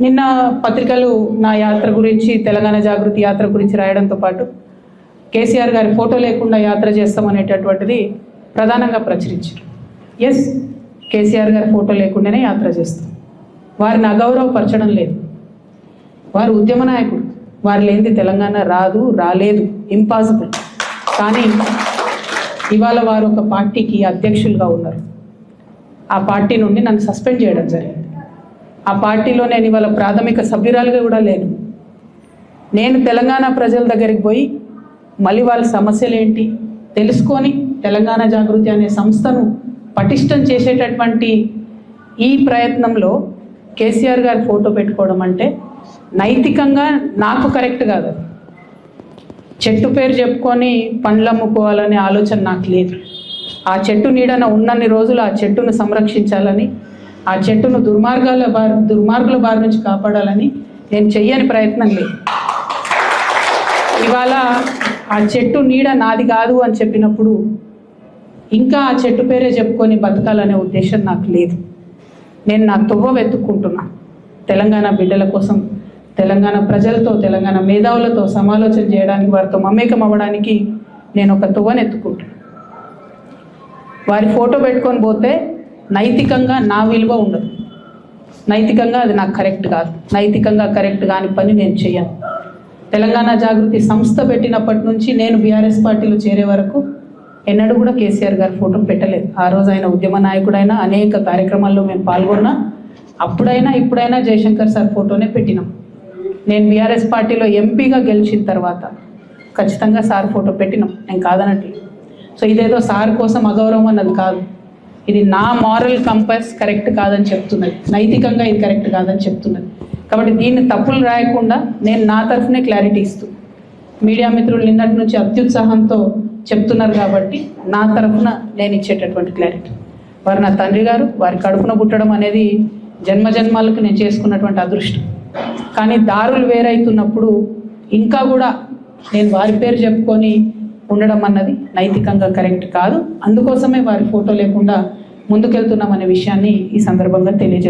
నిన్న పత్రికలు నా యాత్ర గురించి, తెలంగాణ జాగృతి యాత్ర గురించి రాయడంతో పాటు కేసీఆర్ గారి ఫోటో లేకుండా యాత్ర చేస్తామనేటటువంటిది ప్రధానంగా ప్రచురించారు. ఎస్, కేసీఆర్ గారి ఫోటో లేకుండానే యాత్ర చేస్తాం. వారిని అగౌరవపరచడం లేదు. వారు ఉద్యమ నాయకుడు. వారు లేనిది తెలంగాణ రాదు, రాలేదు, ఇంపాసిబుల్. కానీ ఇవాళ వారు ఒక పార్టీకి అధ్యక్షులుగా ఉన్నారు. ఆ పార్టీ నుండి నన్ను సస్పెండ్ చేయడం జరిగింది. ఆ పార్టీలో నేను ఇవాళ ప్రాథమిక సభ్యురాలుగా కూడా లేను. నేను తెలంగాణ ప్రజల దగ్గరికి పోయి మళ్ళీ వాళ్ళ సమస్యలు ఏంటి తెలుసుకొని తెలంగాణ జాగృతి అనే సంస్థను పటిష్టం చేసేటటువంటి ఈ ప్రయత్నంలో కేసీఆర్ గారి ఫోటో పెట్టుకోవడం అంటే నైతికంగా నాకు కరెక్ట్ కాదు. చెట్టు పేరు చెప్పుకొని పండ్లు అమ్ముకోవాలనే ఆలోచన నాకు లేదు. ఆ చెట్టు నీడన ఉన్నన్ని రోజులు ఆ చెట్టును సంరక్షించాలని, ఆ చెట్టును దుర్మార్గుల బారి నుంచి కాపాడాలని నేను చెయ్యని ప్రయత్నం లేదు. ఇవాళ ఆ చెట్టు నీడ నాది కాదు అని చెప్పినప్పుడు ఇంకా ఆ చెట్టు పేరే చెప్పుకొని బతకాలనే ఉద్దేశం నాకు లేదు. నేను నా తువ్వ వెతుక్కుంటున్నా. తెలంగాణ బిడ్డల కోసం, తెలంగాణ ప్రజలతో, తెలంగాణ మేధావులతో సమాలోచన చేయడానికి, వారితో మమేకం అవ్వడానికి నేను ఒక తువ్వను ఎత్తుకుంటున్నాను. వారి ఫోటో పెట్టుకొని పోతే నైతికంగా నా విలువ ఉండదు. నైతికంగా అది నాకు కరెక్ట్ కాదు. నైతికంగా కరెక్ట్ కాని పని నేను చేయను. తెలంగాణ జాగృతి సంస్థ పెట్టినప్పటి నుంచి నేను బీఆర్ఎస్ పార్టీలో చేరే వరకు ఎన్నడూ కూడా కేసీఆర్ గారి ఫోటో పెట్టలేదు. ఆ రోజు ఆయన ఉద్యమ నాయకుడైనా అనేక కార్యక్రమాల్లో మేము పాల్గొన్నా. అప్పుడైనా ఇప్పుడైనా జయశంకర్ సార్ ఫోటోనే పెట్టినాం. నేను బీఆర్ఎస్ పార్టీలో ఎంపీగా గెలిచిన తర్వాత ఖచ్చితంగా సార్ ఫోటో పెట్టినాం, నేను కాదనట్లేదు. సో ఇదేదో సార్ కోసం అగౌరవం అన్నది కాదు. ఇది నా మారల్ కంపాస్ కరెక్ట్ కాదని చెప్తున్నది, నైతికంగా ఇది కరెక్ట్ కాదని చెప్తున్నది. కాబట్టి దీన్ని తప్పులు రాయకుండా నేను నా తరఫునే క్లారిటీ ఇస్తూ, మీడియా మిత్రులు నిన్నటి నుంచి అత్యుత్సాహంతో చెప్తున్నారు కాబట్టి నా తరఫున నేను ఇచ్చేటటువంటి క్లారిటీ. వారు నా తండ్రి గారు, వారి కడుపున పుట్టడం అనేది జన్మజన్మాలకు నేను చేసుకున్నటువంటి అదృష్టం. కానీ దారులు వేరైతున్నప్పుడు ఇంకా కూడా నేను వారి పేరు చెప్పుకొని ఉండడం అన్నది నైతికంగా కరెక్ట్ కాదు. అందుకోసమే వారి ఫోటో లేకుండా ముందుకెళ్తున్నామనే విషయాన్ని ఈ సందర్భంగా తెలియజేస్తాను.